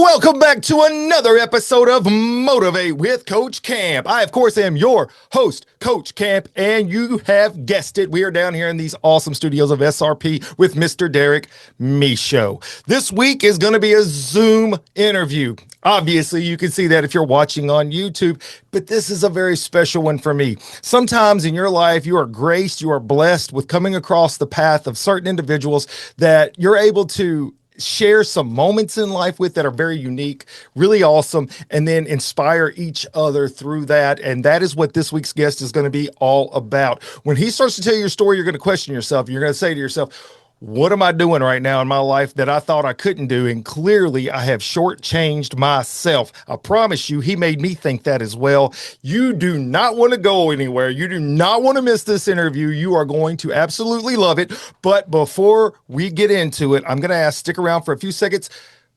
Welcome back to another episode of Motivate with Coach Camp. I, of course, am your host, Coach Camp, and you have guessed it. We are down here in these awesome studios of SRP with Mr. Derek Michaud. This week is going to be a Zoom interview. Obviously, you can see that if you're watching on YouTube, but this is a very special one for me. Sometimes in your life, you are graced, you are blessed with coming across the path of certain individuals that you're able to share some moments in life with that are very unique, really awesome, and then inspire each other through that. And that is what this week's guest is going to be all about. When he starts to tell you your story, you're going to question yourself. You're going to say to yourself, what am I doing right now in my life that I thought I couldn't do? And clearly I have shortchanged myself. I promise you, he made me think that as well. You do not want to go anywhere. You do not want to miss this interview. You are going to absolutely love it. But before we get into it, I'm going to stick around for a few seconds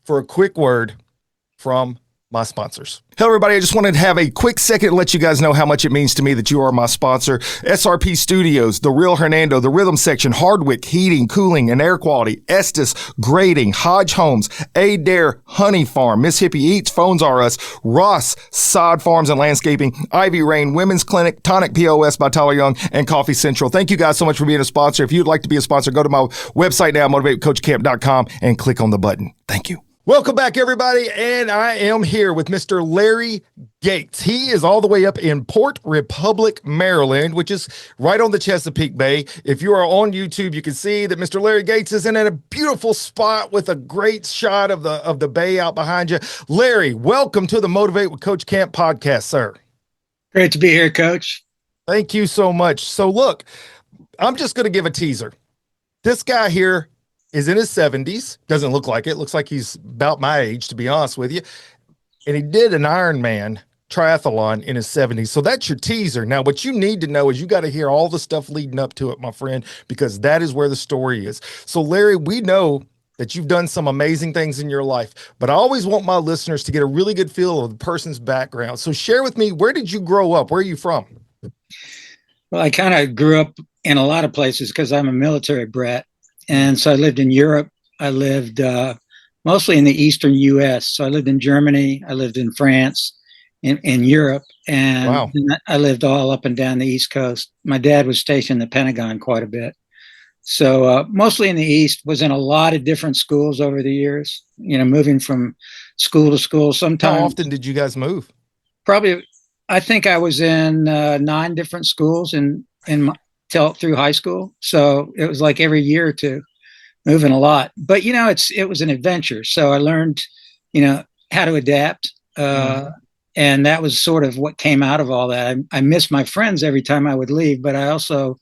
for a quick word from my sponsors. Hello, everybody. I just wanted to have a quick second to let you guys know how much it means to me that you are my sponsor. SRP Studios, The Real Hernando, The Rhythm Section, Hardwick, Heating, Cooling, and Air Quality, Estes, Grading, Hodge Homes, Adair, Honey Farm, Miss Hippie Eats, Phones R Us, Ross, Sod Farms and Landscaping, Ivy Rain, Women's Clinic, Tonic POS by Tyler Young, and Coffee Central. Thank you guys so much for being a sponsor. If you'd like to be a sponsor, go to my website now, motivatecoachcamp.com, and click on the button. Thank you. Welcome back, everybody, and I am here with Mr. Larry Gates. He is all the way up in Port Republic, Maryland, which is right on the Chesapeake Bay. If you are on YouTube, you can see that Mr. Larry Gates is in a beautiful spot with a great shot of the bay out behind you. Larry, welcome to the Motivate with Coach Camp podcast, sir. Great to be here, Coach. Thank you so much. So look, I'm just going to give a teaser. This guy here is in his 70s. Doesn't look like it. Looks like he's about my age, to be honest with you. And he did an Ironman triathlon in his 70s. So that's your teaser. Now, what you need to know is you got to hear all the stuff leading up to it, my friend, because that is where the story is. So, Larry, we know that you've done some amazing things in your life, but I always want my listeners to get a really good feel of the person's background. So share with me, where did you grow up? Where are you from? Well, I kind of grew up in a lot of places because I'm a military brat. And so I lived in Europe. I lived mostly in the Eastern U.S. So I lived in Germany. I lived in France, in Europe. And wow. I lived all up and down the East Coast. My dad was stationed in the Pentagon quite a bit. So mostly in the East, was in a lot of different schools over the years, moving from school to school. Sometimes. How often did you guys move? Probably, I think I was in 9 different schools through high school. So it was like every year or two, moving a lot. But, it was an adventure. So I learned, how to adapt. And that was sort of what came out of all that. I missed my friends every time I would leave, but I also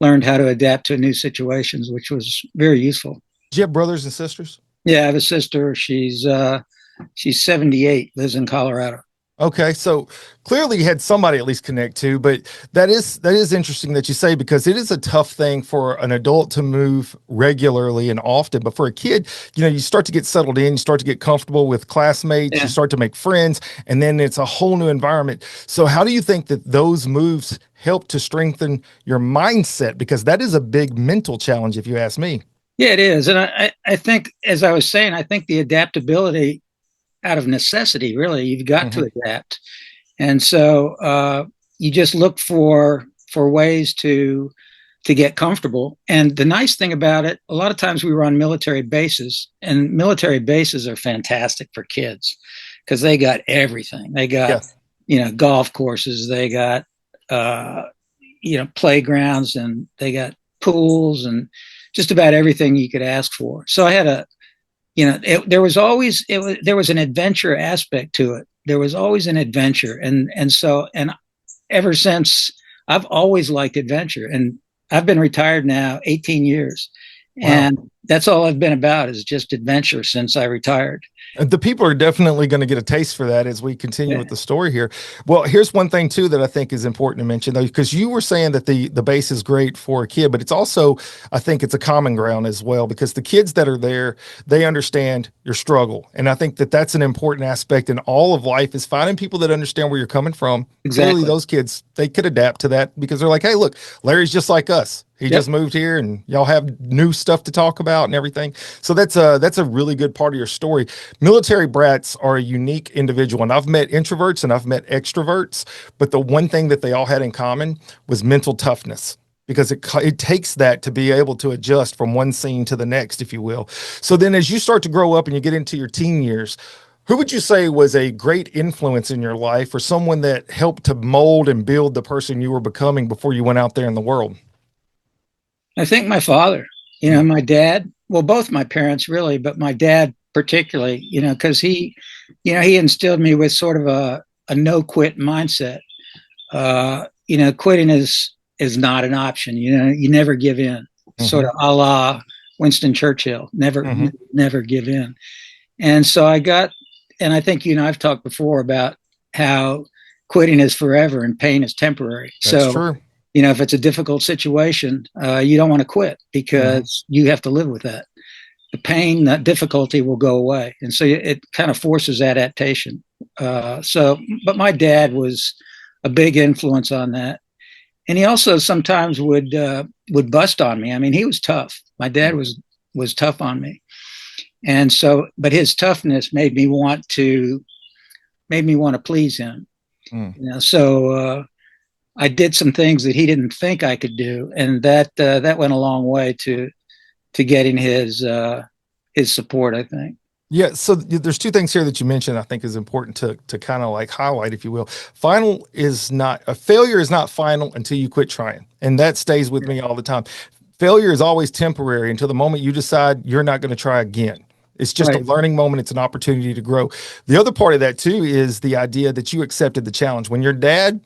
learned how to adapt to new situations, which was very useful. Do you have brothers and sisters? Yeah, I have a sister. She's 78, lives in Colorado. Okay, so clearly you had somebody at least connect to, but that is interesting that you say, because it is a tough thing for an adult to move regularly and often. But for a kid, you start to get settled in, you start to get comfortable with classmates, you start to make friends, and then it's a whole new environment. So how do you think that those moves help to strengthen your mindset? Because that is a big mental challenge, if you ask me. Yeah, it is. And I think, as I was saying, I think the adaptability out of necessity, really, you've got to adapt. And so you just look for ways to get comfortable. And the nice thing about it, a lot of times we were on military bases, and military bases are fantastic for kids because they got everything. They got, golf courses, they got, playgrounds, and they got pools and just about everything you could ask for. So I had there was an adventure aspect to it. There was always an adventure. And ever since, I've always liked adventure, and I've been retired now 18 years. Wow. And that's all I've been about, is just adventure since I retired. The people are definitely going to get a taste for that as we continue with the story here. Well, here's one thing too that I think is important to mention, though, because you were saying that the base is great for a kid, but it's also, I think it's a common ground as well, because the kids that are there, they understand your struggle. And I think that that's an important aspect in all of life, is finding people that understand where you're coming from. Exactly. Clearly those kids, they could adapt to that because they're like, hey, look, Larry's just like us. He just moved here, and y'all have new stuff to talk about. out and everything. So that's a really good part of your story. Military brats are a unique individual, and I've met introverts and I've met extroverts, but the one thing that they all had in common was mental toughness, because it takes that to be able to adjust from one scene to the next, if you will. So then as you start to grow up and you get into your teen years, who would you say was a great influence in your life, or someone that helped to mold and build the person you were becoming before you went out there in the world? I think my father, my dad, well, both my parents really, but my dad particularly, because he instilled me with sort of a no quit mindset. Quitting is not an option. You never give in. Sort of a la Winston Churchill, never give in. And so and I think I've talked before about how quitting is forever and pain is temporary. That's so true. if it's a difficult situation, you don't want to quit because you have to live with that. The pain, that difficulty will go away, and so it kind of forces adaptation. But my dad was a big influence on that. And he also sometimes would bust on me. I mean, he was tough. My dad was tough on me, and so, but his toughness made me want to please him. So I did some things that he didn't think I could do, and that went a long way to getting his support, I think. Yeah, so there's two things here that you mentioned I think is important to kind of like highlight, if you will. Failure is not final until you quit trying. And that stays with me all the time. Failure is always temporary until the moment you decide you're not going to try again. It's just a learning moment. It's an opportunity to grow. The other part of that too is the idea that you accepted the challenge. When your dad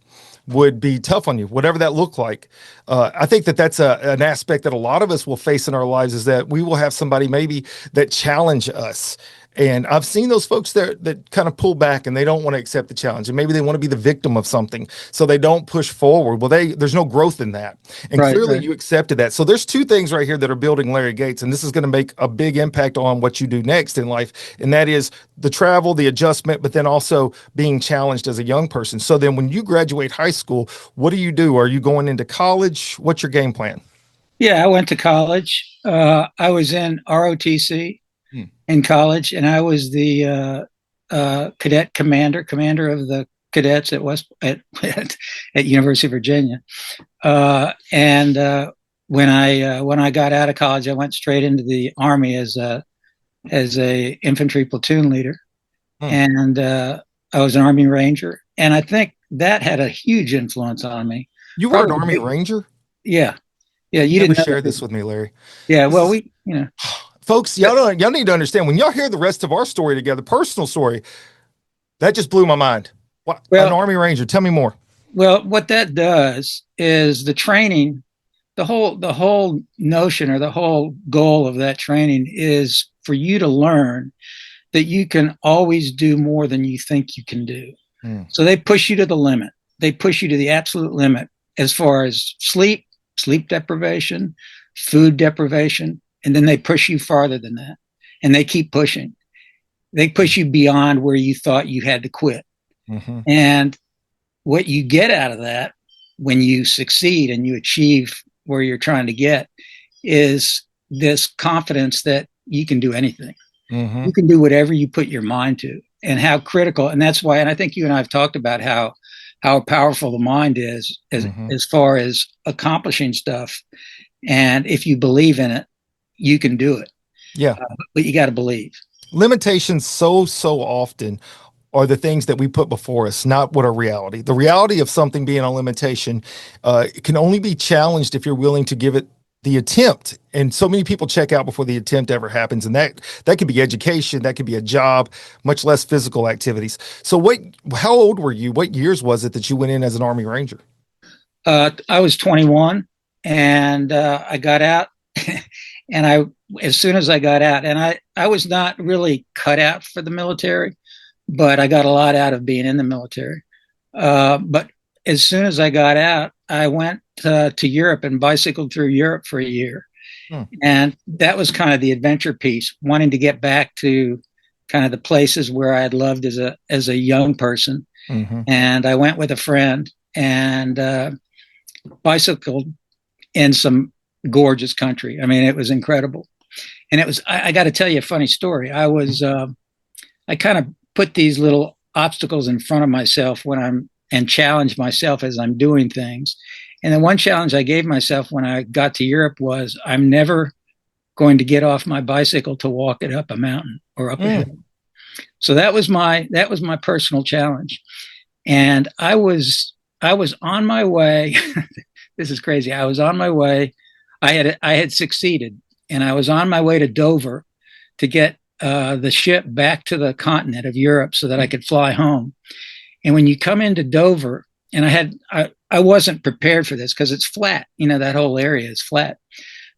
would be tough on you, whatever that looked like. I think that's an aspect that a lot of us will face in our lives, is that we will have somebody maybe that challenge us. And I've seen those folks that kind of pull back and they don't want to accept the challenge. And maybe they want to be the victim of something, so they don't push forward. Well, there's no growth in that. And clearly you accepted that. So there's two things right here that are building Larry Gates. And this is going to make a big impact on what you do next in life. And that is the travel, the adjustment, but then also being challenged as a young person. So then when you graduate high school, what do? Are you going into college? What's your game plan? Yeah, I went to college. I was in ROTC in college, and I was the cadet commander of the cadets at University of Virginia. And when I got out of college, I went straight into the Army as a infantry platoon leader, and I was an Army Ranger, and I think that had a huge influence on me. You were an Army Ranger? Yeah. Yeah, you didn't share this with me, Larry. Yeah, well, folks, y'all need to understand, when y'all hear the rest of our story together, personal story, that just blew my mind. An Army Ranger, tell me more. Well, what that does is the training, the whole notion or the whole goal of that training is for you to learn that you can always do more than you think you can do. So they push you to the limit. They push you to the absolute limit as far as sleep deprivation, food deprivation, and then they push you farther than that. And they keep pushing. They push you beyond where you thought you had to quit. And what you get out of that when you succeed and you achieve where you're trying to get is this confidence that you can do anything. You can do whatever you put your mind to, and how critical. And that's why, and I think you and I have talked about how powerful the mind is as far as accomplishing stuff. And if you believe in it, you can do it. Yeah. But you got to believe. Limitations so often are the things that we put before us, not what are reality. The reality of something being a limitation can only be challenged if you're willing to give it the attempt. And so many people check out before the attempt ever happens. And that could be education, that could be a job, much less physical activities. So how old were you? What years was it that you went in as an Army Ranger? I was 21, and I got out. And as soon as I got out, and I was not really cut out for the military, but I got a lot out of being in the military. But as soon as I got out, I went to Europe and bicycled through Europe for a year. And that was kind of the adventure piece, wanting to get back to kind of the places where I had loved as a young person. And I went with a friend and bicycled in some gorgeous country. I mean, it was incredible. And it was, I got to tell you a funny story. I kind of put these little obstacles in front of myself and challenge myself as I'm doing things. And the one challenge I gave myself when I got to Europe was I'm never going to get off my bicycle to walk it up a mountain or up a hill. So that was my personal challenge. And I was on my way. This is crazy. I was on my way. I had succeeded, and I was on my way to Dover to get the ship back to the continent of Europe so that I could fly home. And when you come into Dover, and I wasn't prepared for this because it's flat. That whole area is flat.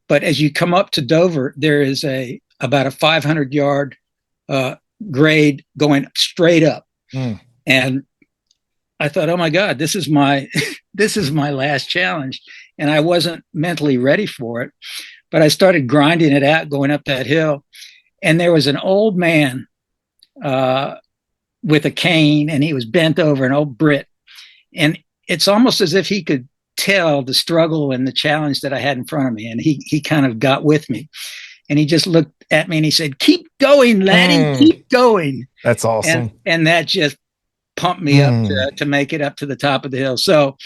But as you come up to Dover, there is about a 500-yard grade going straight up. And I thought, oh my God, this is my last challenge. And I wasn't mentally ready for it. But I started grinding it out going up that hill. And there was an old man with a cane, and he was bent over, an old Brit. And it's almost as if he could tell the struggle and the challenge that I had in front of me. And he kind of got with me. And he just looked at me and he said, "Keep going, laddie, keep going." That's awesome. And that just pumped me up to make it up to the top of the hill. So,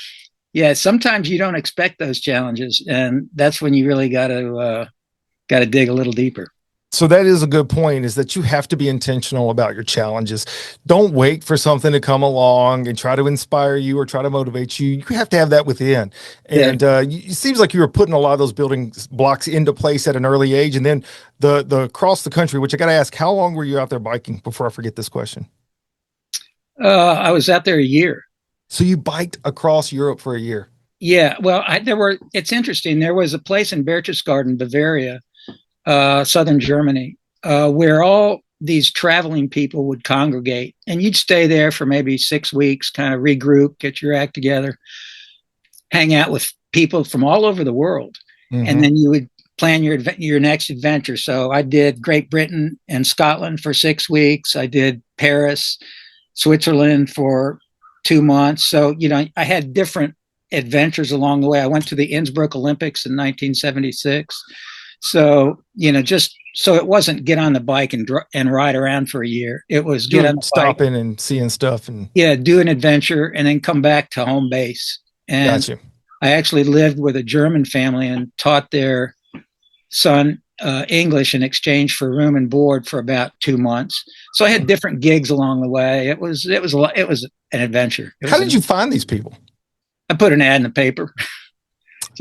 yeah, sometimes you don't expect those challenges, and that's when you really got to dig a little deeper. So that is a good point, is that you have to be intentional about your challenges. Don't wait for something to come along and try to inspire you or try to motivate you. You have to have that within. And it seems like you were putting a lot of those building blocks into place at an early age. And then the across the country, which I got to ask, how long were you out there biking before I forget this question? I was out there a year. So you biked across Europe for a year? Yeah. Well, it's interesting. There was a place in Berchtesgaden, Bavaria, southern Germany, where all these traveling people would congregate, and you'd stay there for maybe 6 weeks, kind of regroup, get your act together, hang out with people from all over the world. And then you would plan your next adventure. So I did Great Britain and Scotland for 6 weeks. I did Paris, Switzerland for 2 months. So, I had different adventures along the way. I went to the Innsbruck Olympics in 1976. So, just so it wasn't get on the bike and ride around for a year. It was get on the stopping bike, and seeing stuff, and do an adventure and then come back to home base. And gotcha. I actually lived with a German family and taught their son English in exchange for room and board for about 2 months. So I had different gigs along the way. It was an adventure. How did you find these people? I put an ad in the paper.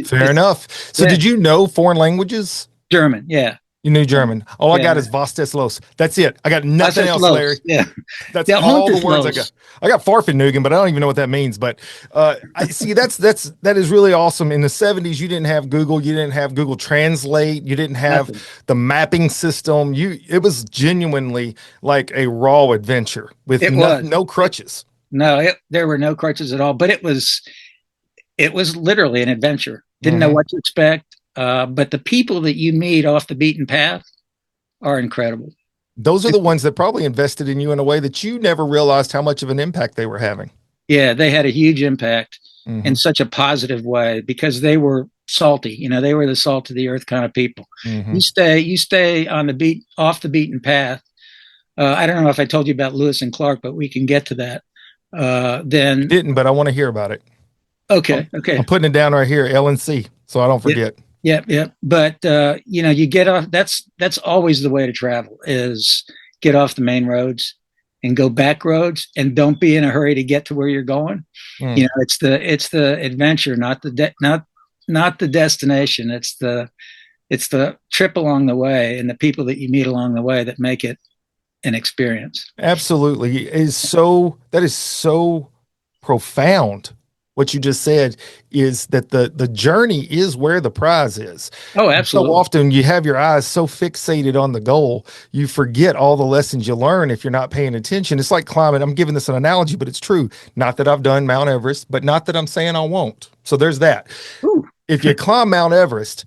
Fair enough. So did you know foreign languages? German, yeah. You knew German. All I got is wildest los. That's it. I got nothing else, Larry. Yeah. That's all the words I got. I got Farfennugen, but I don't even know what that means. But I see that is really awesome. In the 70s, you didn't have Google. You didn't have Google Translate. You didn't have the mapping system. It was genuinely like a raw adventure with no crutches. No, there were no crutches at all. But it was literally an adventure. Didn't know what to expect. But the people that you meet off the beaten path are incredible. Those are the ones that probably invested in you in a way that you never realized how much of an impact they were having. Yeah, they had a huge impact in such a positive way because they were salty. They were the salt of the earth kind of people. You stay on off the beaten path. I don't know if I told you about Lewis and Clark, but we can get to that. Then you didn't, but I want to hear about it. Okay. I'm putting it down right here, LNC, so I don't forget. Yeah. But you get off. That's always the way to travel: is get off the main roads and go back roads, and don't be in a hurry to get to where you're going. It's the adventure, not the destination. It's the trip along the way and the people that you meet along the way that make it an experience. Absolutely, that is so profound. What you just said is that the journey is where the prize is. Oh, absolutely. So often you have your eyes so fixated on the goal, you forget all the lessons you learn if you're not paying attention. It's like climbing. I'm giving this an analogy, but it's true. Not that I've done Mount Everest, but not that I'm saying I won't. So there's that. Ooh. If you climb Mount Everest,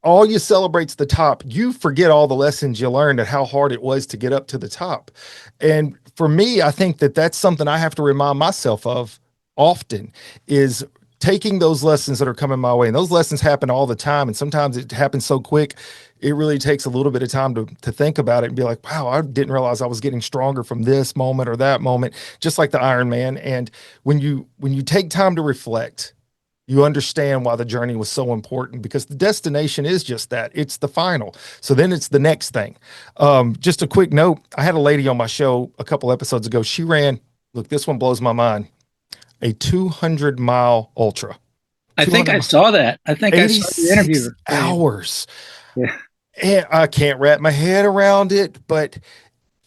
all you celebrate's the top. You forget all the lessons you learned and how hard it was to get up to the top. And for me, I think that that's something I have to remind myself of often, is taking those lessons that are coming my way, and those lessons happen all the time, and sometimes it happens so quick, it really takes a little bit of time to think about it and be like, wow, I didn't realize I was getting stronger from this moment or that moment, just like the Ironman. And when you take time to reflect, you understand why the journey was so important, because the destination is just that. It's the final. So then it's the next thing. Just a quick note. I had a lady on my show a couple episodes ago. She ran, look, this one blows my mind, a 200-mile ultra. I think I saw that. I think I saw the interview. Hours. Yeah. And I can't wrap my head around it, but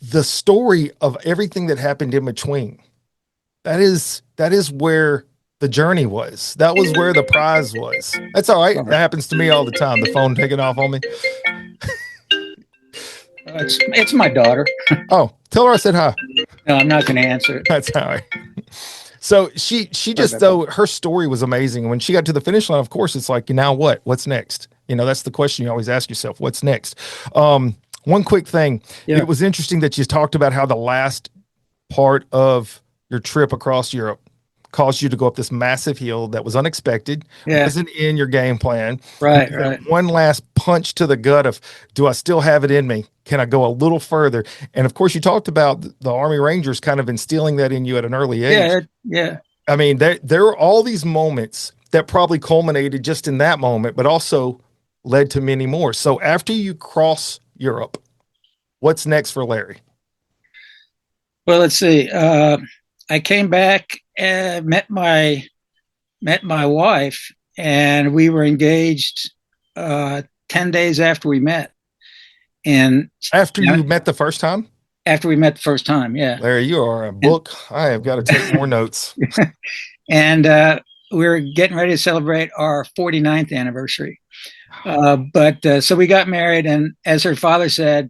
the story of everything that happened in between, that is where the journey was. That was where the prize was. That's all right. That happens to me all the time. The phone taking off on me. It's my daughter. Oh, tell her I said hi. No, I'm not going to answer it. That's all right. So she just, though, her story was amazing. When she got to the finish line, of course, it's like, now what? What's next? That's the question you always ask yourself. What's next? One quick thing. Yeah. It was interesting that you talked about how the last part of your trip across Europe caused you to go up this massive hill that was unexpected, wasn't in your game plan. Right. One last punch to the gut of, do I still have it in me? Can I go a little further? And of course, you talked about the Army Rangers kind of instilling that in you at an early age. Yeah. I mean, there are all these moments that probably culminated just in that moment, but also led to many more. So after you cross Europe, what's next for Larry? Well, let's see. I came back and met my wife, and we were engaged 10 days after we met. And after you met the first time? After we met the first time, yeah. Larry, you are a book. I have got to take more notes. And we were getting ready to celebrate our 49th anniversary. So we got married, and as her father said,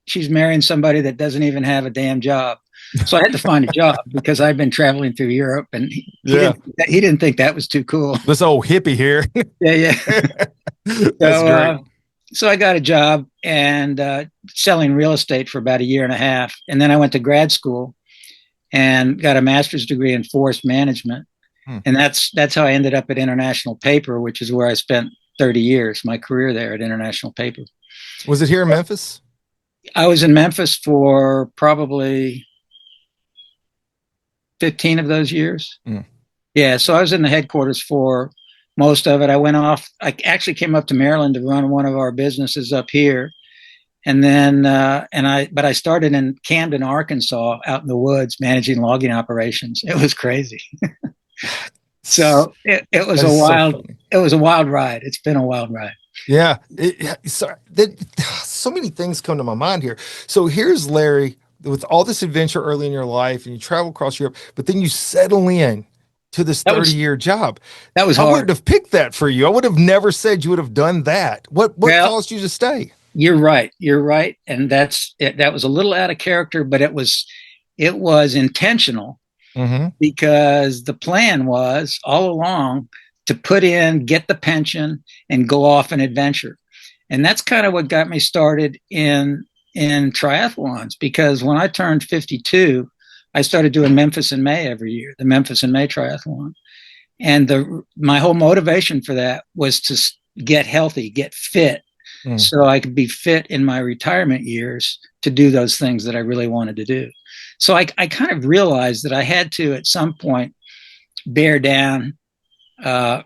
she's marrying somebody that doesn't even have a damn job. So I had to find a job because I'd been traveling through Europe, and he didn't think that was too cool. This old hippie here. Yeah. That's great. So I got a job and selling real estate for about a year and a half. And then I went to grad school and got a master's degree in forest management. And that's how I ended up at International Paper, which is where I spent 30 years, my career there at International Paper. Was it here in Memphis? I was in Memphis for probably 15 of those years. Yeah, so I was in the headquarters for most of it. I actually came up to Maryland to run one of our businesses up here. And then, but I started in Camden, Arkansas, out in the woods, managing logging operations. It was crazy. So it was it was a wild ride. It's been a wild ride. Yeah. So many things come to my mind here. So here's Larry with all this adventure early in your life, and you travel across Europe, but then you settle in to this 30-year job. That was hard. I wouldn't have picked that for you. I would have never said you would have done that. What caused you to stay? You're right. And that's it. That was a little out of character, but it was intentional, because the plan was all along to get the pension and go off an adventure. And that's kind of what got me started in triathlons, because when I turned 52, I started doing Memphis in May every year, the Memphis in May triathlon. And my whole motivation for that was to get healthy, get fit, so I could be fit in my retirement years to do those things that I really wanted to do. So I kind of realized that I had to, at some point, bear down. I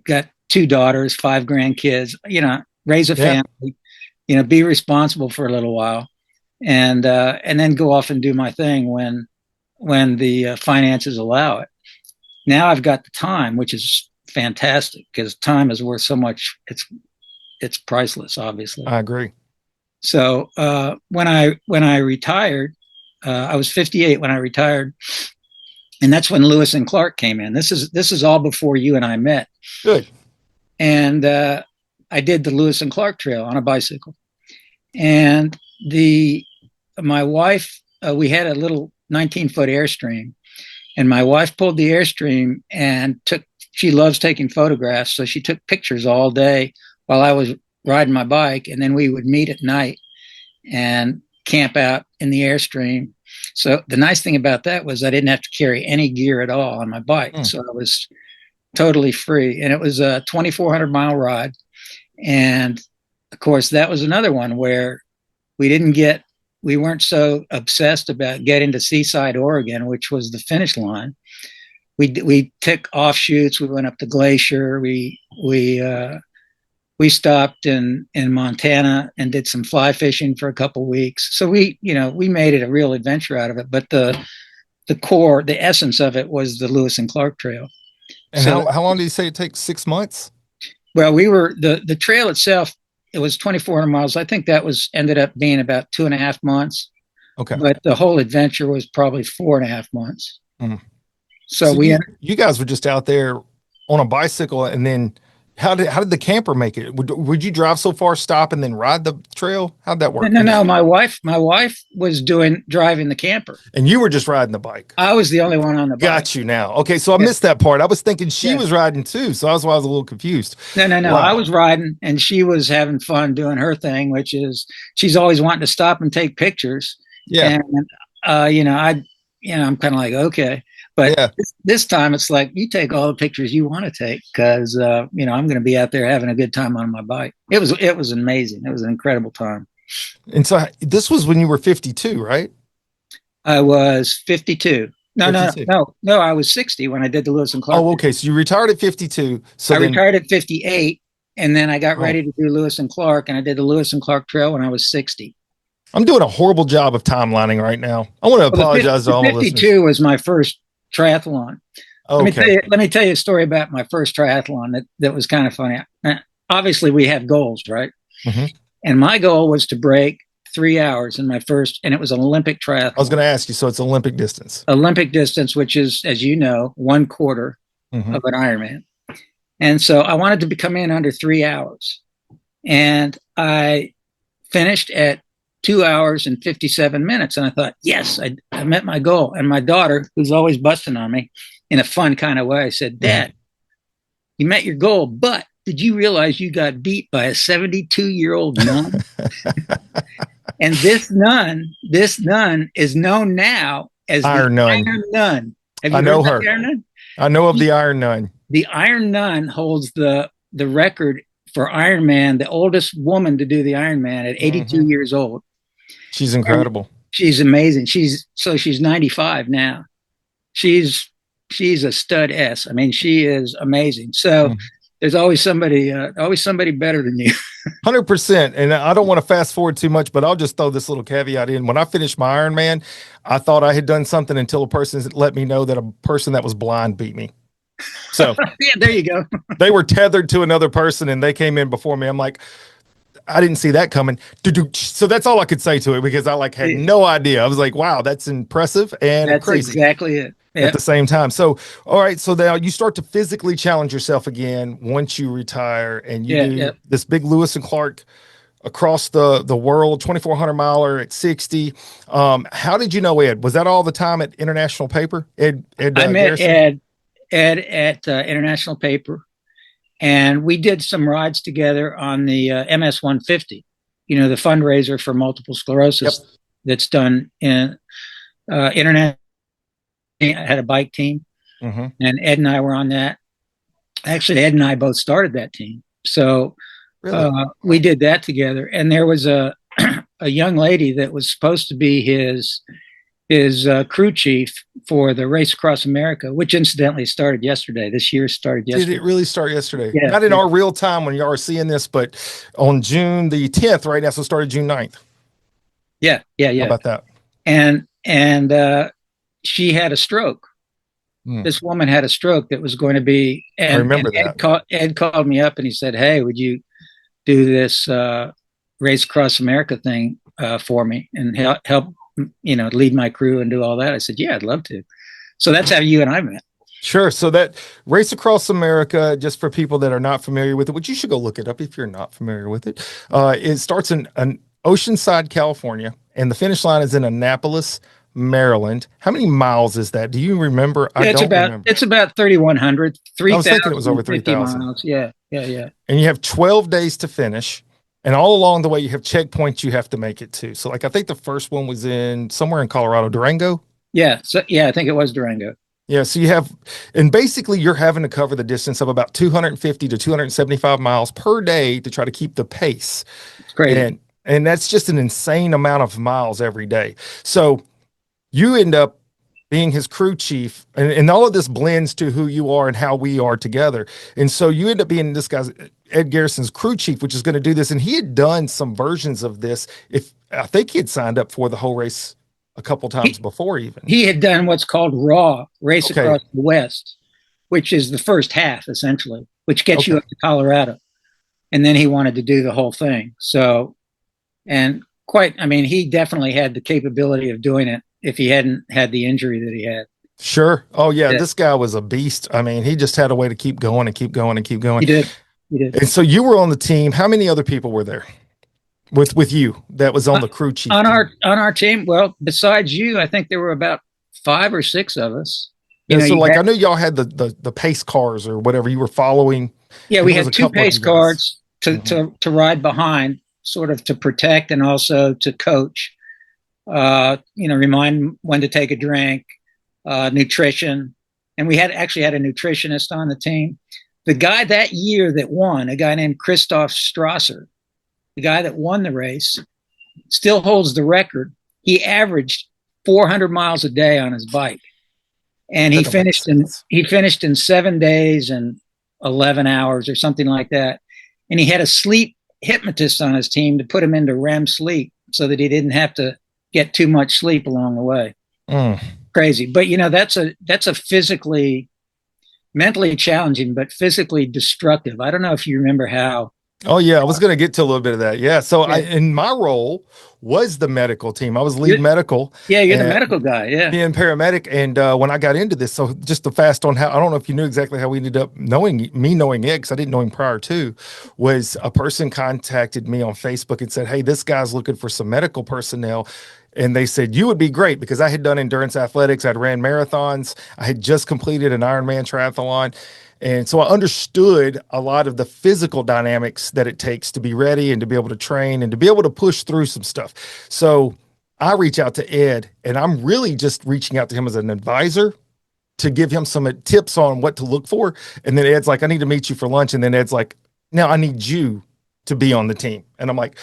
got 2 daughters, 5 grandkids, raise a family, be responsible for a little while. And then go off and do my thing when the finances allow it. Now I've got the time, which is fantastic, because time is worth so much. It's priceless, obviously. I agree. So when I retired, I was 58 when I retired, and that's when Lewis and Clark came in. This is all before you and I met. Good. And I did the Lewis and Clark Trail on a bicycle, and my wife, we had a little 19-foot Airstream, and my wife pulled the Airstream and she loves taking photographs. So she took pictures all day while I was riding my bike. And then we would meet at night and camp out in the Airstream. So the nice thing about that was I didn't have to carry any gear at all on my bike. Mm. So I was totally free. And it was a 2,400-mile ride. And of course, that was another one where we weren't so obsessed about getting to Seaside, Oregon, which was the finish line. We took offshoots. We went up the glacier. We stopped in Montana and did some fly fishing for a couple weeks. So we made it a real adventure out of it. But the core, the essence of it was the Lewis and Clark Trail. And so how long did you say it takes? 6 months? Well, the trail itself, it was 2,400 miles. I think that ended up being about 2.5 months. Okay. But the whole adventure was probably 4.5 months. Mm. So you guys were just out there on a bicycle, and then how did the camper make it? Would you drive so far, stop, and then ride the trail? How'd that work? No. My wife was driving the camper, and you were just riding the bike. I was the only one on the bike. Got you now. Okay, so I missed that part. I was thinking she was riding too, so that's why I was a little confused. No. Wow. I was riding, and she was having fun doing her thing, which is she's always wanting to stop and take pictures. Yeah. And I'm kind of like, okay. But this time it's like, you take all the pictures you want to take, because I'm going to be out there having a good time on my bike. It was amazing. It was an incredible time. And so this was when you were 52, right? I was 52. 52. No. I was 60 when I did the Lewis and Clark. Oh, okay. So you retired at 52. So I retired at 58, and then I got ready to do Lewis and Clark, and I did the Lewis and Clark Trail when I was 60. I'm doing a horrible job of timelining right now. I want to apologize to all the listeners. 52 was my first triathlon. Okay. Let me tell you a story about my first triathlon that was kind of funny. Obviously, we have goals, right? Mm-hmm. And my goal was to break 3 hours in my first, and it was an Olympic triathlon. I was going to ask you, so it's Olympic distance. Olympic distance, which is, as you know, 1/4 mm-hmm. of an Ironman. And so I wanted to come in under 3 hours. And I finished at 2 hours and 57 minutes. And I thought, yes, I met my goal. And my daughter, who's always busting on me in a fun kind of way, said, Dad, you met your goal, but did you realize you got beat by a 72-year-old nun? And this nun is known now as Iron the Nun. Iron Nun. Have you I know heard her. of the Iron Nun? I know of the Iron Nun. The Iron Nun holds the record for Ironman, the oldest woman to do the Ironman at 82 years old. She's incredible. And she's amazing. She's 95 now. She's a stud S. I mean, she is amazing. So there's always somebody better than you. 100%. And I don't want to fast forward too much, but I'll just throw this little caveat in. When I finished my Ironman, I thought I had done something until a person let me know that a person that was blind beat me. So yeah, there you go. They were tethered to another person and they came in before me. I'm like, I didn't see that coming. So that's all I could say to it, because I had no idea. I was like, wow, that's impressive and that's crazy. Exactly it. Yep. At the same time. So, all right. So now you start to physically challenge yourself again once you retire, and you do this big Lewis and Clark across the world, 2,400 miler at 60. How did you know Ed? Was that all the time at International Paper? Ed I met Ed at International Paper, and we did some rides together on the MS 150, the fundraiser for multiple sclerosis that's done in international. I had a bike team, and Ed and I were on that. Actually, Ed and I both started that team. So we did that together. And there was a young lady that was supposed to be his crew chief for the Race Across America, which incidentally started yesterday. This year started yesterday. Did it really start yesterday? Yeah, Not in our real time when y'all are seeing this, but on June the 10th right now. So it started June 9th. Yeah. How about that? And she had a stroke. This woman had a stroke that was going to be. And, I remember that. Ed called me up and he said, "Hey, would you do this Race Across America thing for me and help lead my crew and do all that?" I said, "Yeah, I'd love to." So that's how you and I met. Sure. So that Race Across America, just for people that are not familiar with it, which you should go look it up if you're not familiar with it. It starts in Oceanside, California, and the finish line is in Annapolis, Maryland. How many miles is that? Do you remember? It's about 3,100. 3,000. I was thinking it was over 3,000 miles. Yeah. And you have 12 days to finish. And all along the way, you have checkpoints you have to make it to. So, like, I think the first one was in somewhere in Colorado, Durango. Yeah. So yeah, I think it was Durango. Yeah. So you have, and basically, you're having to cover the distance of about 250 to 275 miles per day to try to keep the pace. It's crazy. And that's just an insane amount of miles every day. So you end up being his crew chief, and all of this blends to who you are and how we are together. And so you end up being this guy's Ed Garrison's crew chief, which is going to do this. And he had done some versions of this. If I think he had signed up for the whole race a couple times He, before, even. he had done what's called Raw, Race Okay. Across the West, which is the first half essentially, which gets you Okay. up to Colorado. And then he wanted to do the whole thing. So, and quite, I mean, he definitely had the capability of doing it if he hadn't had the injury that he had. Sure. Oh yeah, Yeah, this guy was a beast. I mean, he just had a way to keep going and keep going and keep going. he did. He did. And so you were on the team. How many other people were there with you that was on the crew chief On team? our team, well, besides you, I think there were about 5 or 6 of us. You Yeah, know, so you like had, I knew y'all had the pace cars or whatever you were following. yeah, And we there was had a two couple of pace you guys. cards to Mhm. ride behind, sort of to protect and also to coach. Remind when to take a drink, nutrition, and we had actually had a nutritionist on the team. The guy that year that won, a guy named Christoph Strasser, the guy that won the race, still holds the record. He averaged 400 miles a day on his bike, and That don't make sense. he finished in 7 days and 11 hours or something like that. And he had a sleep hypnotist on his team to put him into REM sleep so that he didn't have to get too much sleep along the way. Mm. Crazy, but that's a physically, mentally challenging, but physically destructive. I don't know if you remember how. Oh yeah, I was going to get to a little bit of that. Yeah. So I, Yeah, in my role was the medical team. I was lead you're, medical yeah, you're the and medical guy. Yeah, being paramedic. And when I got into this, so just the fast on how, I don't know if you knew exactly how we ended up knowing Ed, because I didn't know him prior to, was a person contacted me on Facebook and said, "Hey, this guy's looking for some medical personnel." And they said, "You would be great," because I had done endurance athletics. I'd ran marathons. I had just completed an Ironman triathlon. And so I understood a lot of the physical dynamics that it takes to be ready and to be able to train and to be able to push through some stuff. So I reach out to Ed, and I'm really just reaching out to him as an advisor to give him some tips on what to look for. And then Ed's like, "I need to meet you for lunch." And then Ed's like, "Now I need you to be on the team." And I'm like,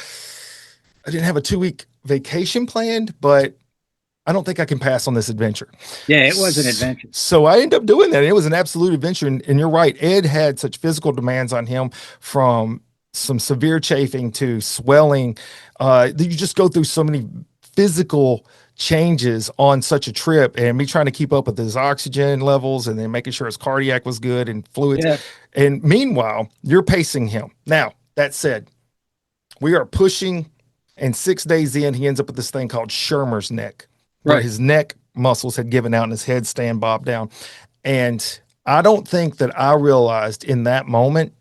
"I didn't have a 2 week vacation planned, but I don't think I can pass on this adventure." yeah, it was an adventure. So I ended up doing that. It was an absolute adventure. And you're right. Ed had such physical demands on him, from some severe chafing to swelling. You just go through so many physical changes on such a trip, and me trying to keep up with his oxygen levels and then making sure his cardiac was good and fluids. Yeah, And meanwhile, you're pacing him. Now, that said, we are pushing, and 6 days in, he ends up with this thing called Schirmer's neck, where right. his neck muscles had given out and his head stand bobbed down. And I don't think that I realized in that moment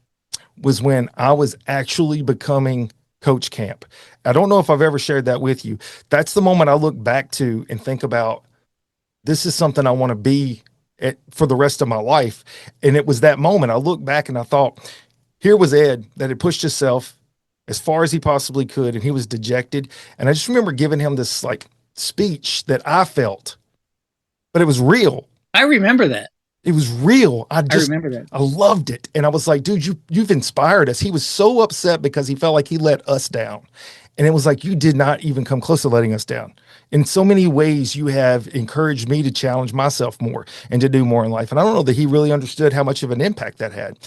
was when I was actually becoming Coach Camp. I don't know if I've ever shared that with you. That's the moment I look back to and think about, this is something I want to be at for the rest of my life. And it was that moment I look back and I thought, here was Ed that had pushed himself as far as he possibly could, and he was dejected. And I just remember giving him this like speech that I felt, but it was real. I remember that. It was real. I remember that. I loved it. And I was like, "Dude, you've inspired us." He was so upset because he felt like he let us down. And it was like, "You did not even come close to letting us down. In so many ways, you have encouraged me to challenge myself more and to do more in life." And I don't know that he really understood how much of an impact that had.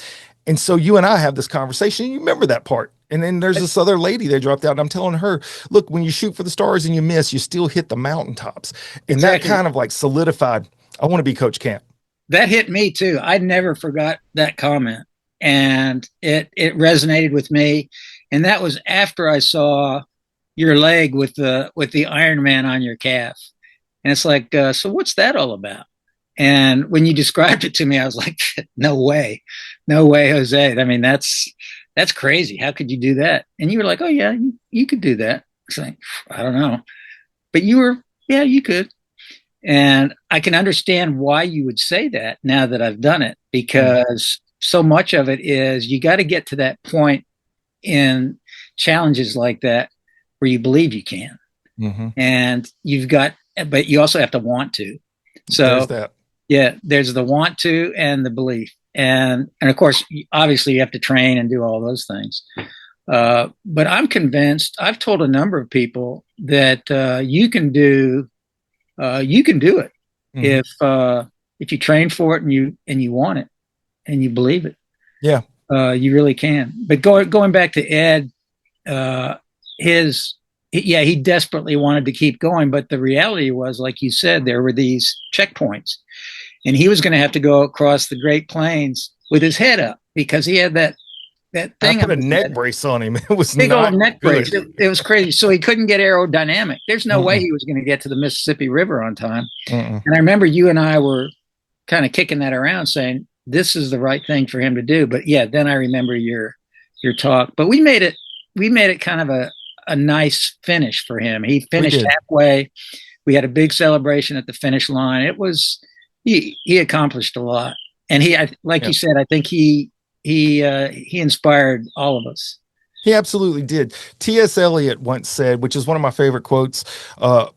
And so you and I have this conversation. And you remember that part. And then there's this other lady that dropped out, and I'm telling her, "Look, when you shoot for the stars and you miss, you still hit the mountaintops." And that Exactly. kind of like solidified, I want to be Coach Camp. That hit me too. I never forgot that comment, and it resonated with me. And that was after I saw your leg with the Ironman on your calf. And it's like, so what's that all about? And when you described it to me, I was like, no way, no way, Jose. I mean, that's crazy. How could you do that? And you were like, oh yeah, you could do that. It's like, I don't know, but you were, yeah, you could. And I can understand why you would say that now that I've done it, Mm. because so much of it is you got to get to that point in challenges like that where you believe you can. Mm-hmm. And but you also have to want to. There's So that. yeah, there's the want to and the belief. And of course, obviously you have to train and do all those things. But I'm convinced, I've told a number of people that you can do it Mm-hmm. if you train for it and you want it and you believe it. Yeah. You really can. But going back to Ed, uh, he desperately wanted to keep going, but the reality was, like you said, there were these checkpoints, and he was going to have to go across the Great Plains with his head up because he had that I thing put on a his neck head. brace on him. It was Big old not neck good. brace. It was crazy. So he couldn't get aerodynamic. There's no way Mm-mm. he was going to get to the Mississippi River on time. Mm-mm. And I remember you and I were kind of kicking that around, saying this is the right thing for him to do. But yeah, then I remember your talk. But we made it kind of a nice finish for him. He We finished did. halfway. We had a big celebration at the finish line. It was he accomplished a lot, and like Yeah. you said, I think he inspired all of us. He absolutely did. T.S. Eliot once said, which is one of my favorite quotes,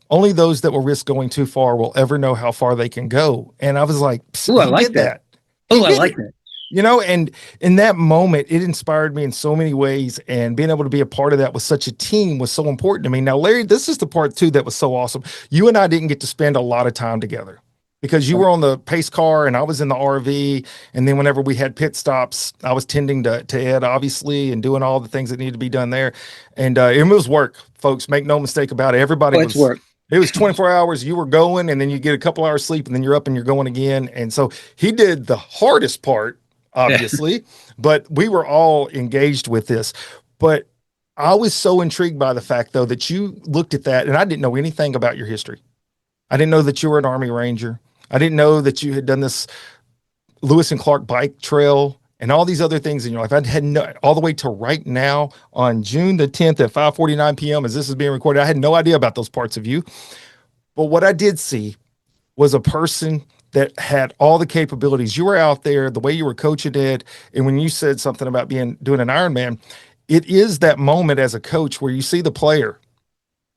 only those that will risk going too far will ever know how far they can go. And I was like, Oh, I he like did that. that. He Oh, I did like it. that. And in that moment, it inspired me in so many ways. And being able to be a part of that with such a team was so important to me. Now, Larry, this is the part too that was so awesome. You and I didn't get to spend a lot of time together because you were on the pace car and I was in the RV. And then whenever we had pit stops, I was tending to Ed, obviously, and doing all the things that needed to be done there. And it was work, folks. Make no mistake about it. Everybody Oh, it's was. work. It was 24 hours. You were going, and then you get a couple hours sleep, and then you're up and you're going again. And so he did the hardest part, Yeah. obviously, but we were all engaged with this. But I was so intrigued by the fact, though, that you looked at that, and I didn't know anything about your history. I didn't know that you were an Army Ranger. I didn't know that you had done this Lewis and Clark bike trail and all these other things in your life. I had no, all the way to right now on June the 10th at 5:49 p.m. as this is being recorded. I had no idea about those parts of you. But what I did see was a person that had all the capabilities. You were out there, the way you were coaching it, and when you said something about doing an Ironman, it is that moment as a coach where you see the player,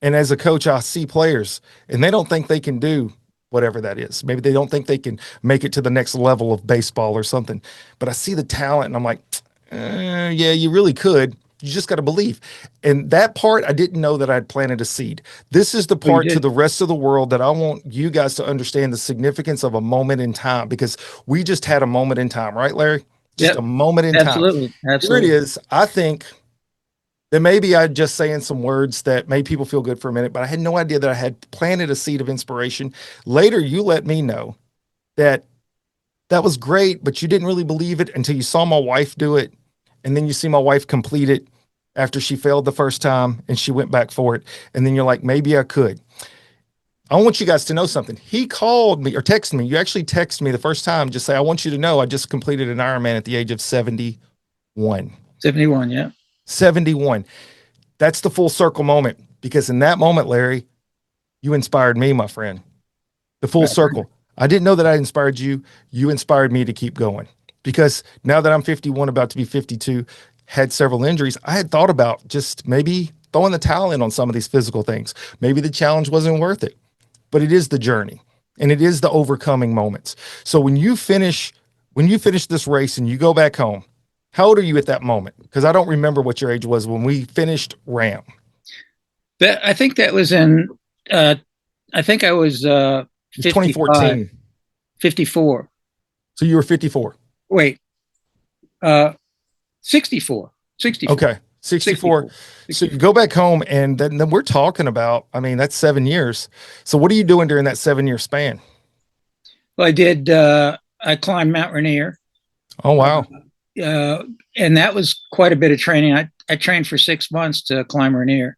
and as a coach, I see players, and they don't think they can do whatever that is. Maybe they don't think they can make it to the next level of baseball or something. But I see the talent, and I'm like, yeah, you really could. You just got to believe. And that part, I didn't know that I'd planted a seed. This is the Oh, you part to did. the rest of the world that I want you guys to understand the significance of a moment in time, because we just had a moment in time, right, Larry? Just Yep. a moment in time. Absolutely. Here it Absolutely. is. I think that maybe I just saying some words that made people feel good for a minute, but I had no idea that I had planted a seed of inspiration. Later, you let me know that that was great, but you didn't really believe it until you saw my wife do it. And then you see my wife complete it after she failed the first time and she went back for it. And then you're like, maybe I could. I want you guys to know something. He called me or texted me. You actually texted me the first time, just say, I want you to know I just completed an Ironman at the age of 71. 71. Yeah. 71. That's the full circle moment, because in that moment, Larry, you inspired me, my friend. The full circle. I didn't know that I inspired you. You inspired me to keep going, because now that I'm 51, about to be 52, had several injuries, I had thought about just maybe throwing the towel in on some of these physical things. Maybe the challenge wasn't worth it, but it is the journey and it is the overcoming moments. So when you finish this race and you go back home, how old are you at that moment? Because I don't remember what your age was when we finished RAM. I think that was uh, I think I was It's 55, 2014. 54. So you were 54. Wait, uh, 64, 64, Okay. 64. 64, So you 64. go back home and then we're talking about, I mean, that's 7 years. So what are you doing during that 7 year span? Well, I climbed Mount Rainier. Oh, Uh, wow. uh, and that was quite a bit of training. I trained for 6 months to climb Rainier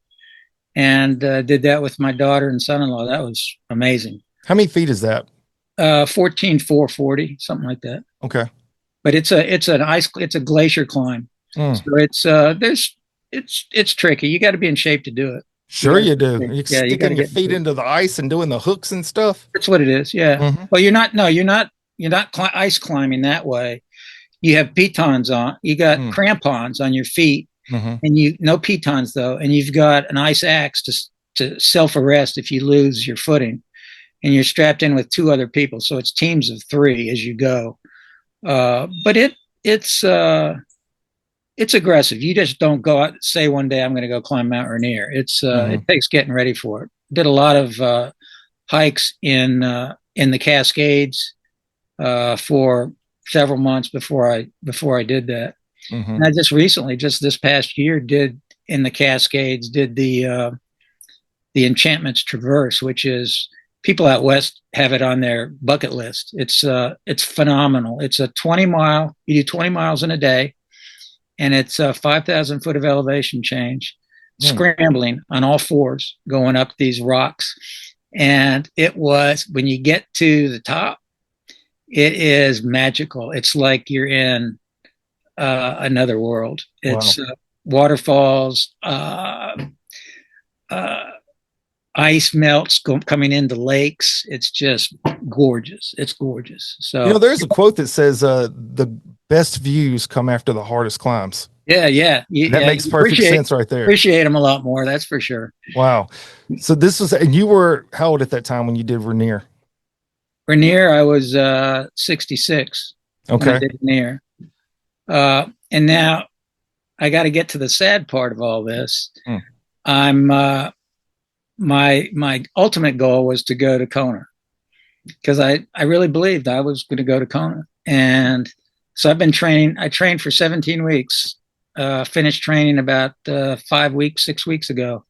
and did that with my daughter and son-in-law. That was amazing. How many feet is that? 14,440, something like that. Okay. But it's a glacier climb. Mm. So it's tricky. You got to be in shape to do it. You Sure got you do. to, You're yeah, you got sticking to your get in feet shape. into the ice and doing the hooks and stuff. That's what it is. Yeah. Mm-hmm. Well, you're not. No, you're not ice climbing that way. You have pitons on. You got Mm. crampons on your feet, Mhm. and no pitons though, and you've got an ice axe to self arrest if you lose your footing, and you're strapped in with two other people, so it's teams of three as you go. But it's aggressive. You just don't go out say one day I'm going to go climb Mount Rainier. It Mhm. takes getting ready for it. Did a lot of hikes in the Cascades for several months before I did that. Mhm. And I just recently, just this past year, did in the Cascades, did the Enchantments Traverse, which is people out west have it on their bucket list. It's phenomenal. It's a 20 mile. You do 20 miles in a day, and it's a 5,000 foot of elevation change, Mm. scrambling on all fours, going up these rocks. And it was when you get to the top, it is magical. It's like you're in another world. Wow. It's waterfalls, uh, ice melts coming into lakes. It's just gorgeous. It's gorgeous. So There's a quote that says, "The best views come after the hardest climbs." yeah. And that Yeah, makes you perfect sense right there. appreciate them a lot more. That's for sure. Wow. So this was, and you were how old at that time when you did Rainier? Rainier, I was 66 when I Okay. did Rainier. And now I got to get to the sad part of all this. Mm. I'm my ultimate goal was to go to Kona because I really believed I was going to go to Kona, and so I've been training. I trained for 17 weeks. Finished training about 5 weeks, 6 weeks ago,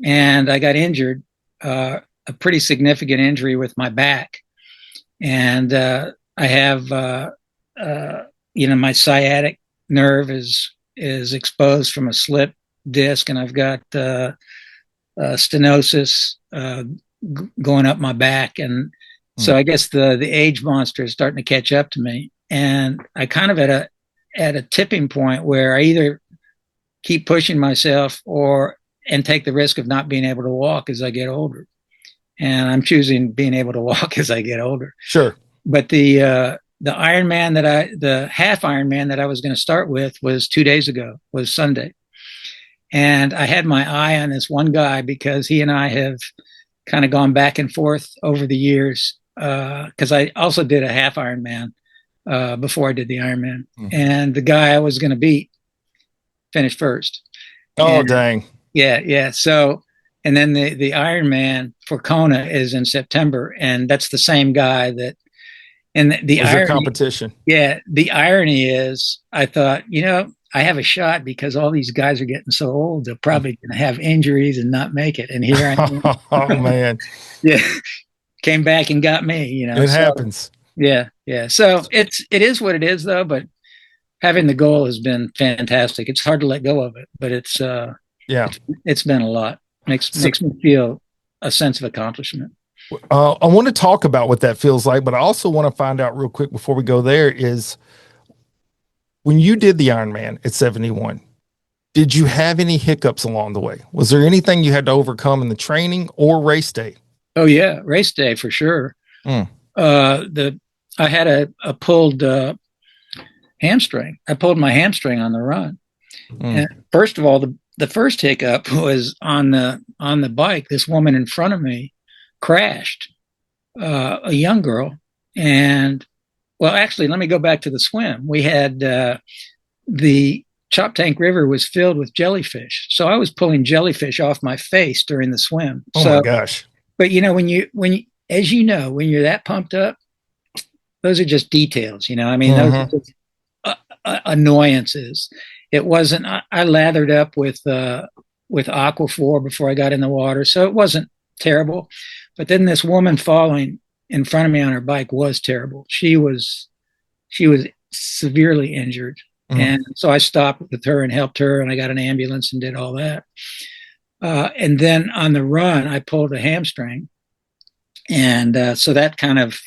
and I got injured, a pretty significant injury with my back, and I have my sciatic nerve is exposed from a slip disc, and I've got stenosis going up my back, and so I guess the age monster is starting to catch up to me, and I kind of at a tipping point where I either keep pushing myself and take the risk of not being able to walk as I get older, and I'm choosing being able to walk as I get older. Sure. But the Ironman the half Ironman that I was going to start with was 2 days ago, was Sunday. And I had my eye on this one guy because he and I have kind of gone back and forth over the years. Because I also did a half Ironman before I did the Ironman, and the guy I was going to beat finished first. Oh, And dang. yeah. So, and then the Ironman for Kona is in September, and that's the same guy that. And the Was your irony, competition? yeah, the irony is, I thought, I have a shot because all these guys are getting so old, they're probably going to have injuries and not make it. And here I am. Oh, man. Yeah, came back and got me. It So happens. yeah. So it is what it is, though. But having the goal has been fantastic. It's hard to let go of it, but Yeah. it's been a lot. Makes me feel a sense of accomplishment. I want to talk about what that feels like, but I also want to find out real quick before we go there is when you did the Ironman at 71, did you have any hiccups along the way? Was there anything you had to overcome in the training or race day? Oh yeah, race day for sure. Mm. I had a pulled hamstring. I pulled my hamstring on the run. And first of all, the first hiccup was on the bike. This woman in front of me crashed, a young girl. And well, actually, let me go back to the swim. We had the Chop Tank River was filled with jellyfish, so I was pulling jellyfish off my face during the swim. Oh my gosh! But when you as you know, when you're that pumped up, those are just details. I mean, those are just annoyances. It wasn't. I lathered up with Aquaphor before I got in the water, so it wasn't terrible. But then this woman falling in front of me on her bike was terrible. She was severely injured, and so I stopped with her and helped her, and I got an ambulance and did all that. And then on the run, I pulled a hamstring, and so that kind of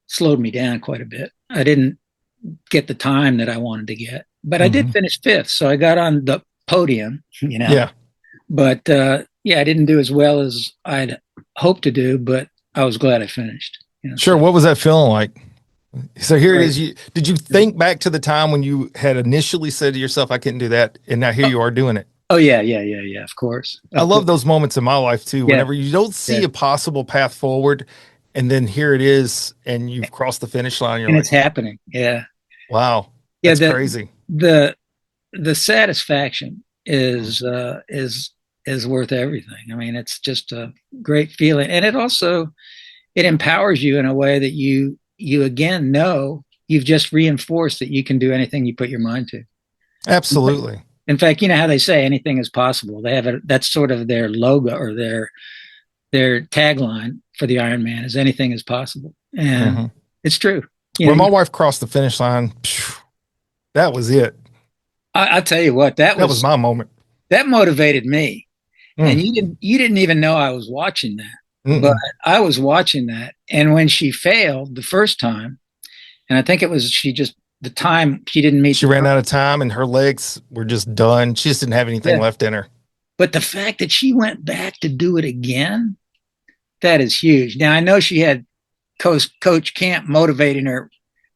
slowed me down quite a bit. I didn't get the time that I wanted to get, but I did finish fifth, so I got on the podium. Yeah. But I didn't do as well as I'd hoped to do, but I was glad I finished. Sure. What was that feeling like? So here it Great. is. Did you think back to the time when you had initially said to yourself, I couldn't do that, and now here Oh, you are doing it? oh yeah, yeah, yeah, yeah. Of course, I of love course. those moments in my life too. Yeah, Whenever you don't see yeah. a possible path forward, and then here it is, and you've crossed the finish line. You're And it's like, happening. Yeah, wow, yeah. that's crazy. The the satisfaction Mm. is worth everything. I mean, it's just a great feeling, and it empowers you in a way that you again know you've just reinforced that you can do anything you put your mind to. Absolutely. In fact, you know how they say anything is possible. They have that's sort of their logo or their tagline for the Ironman is anything is possible, and Hmm. it's true. You know, When my wife crossed the finish line, phew, that was it. I tell you what, That was my moment. that motivated me, and Mm, you didn't even know I was watching that, but mm-mm. I was watching that, and when she failed the first time, and I think it was she just the time she didn't meet She the ran time. out of time, and her legs were just done. She just didn't have anything Yeah, left in her. but the fact that she went back to do it again, that is huge. Now I know she had Coach Camp motivating her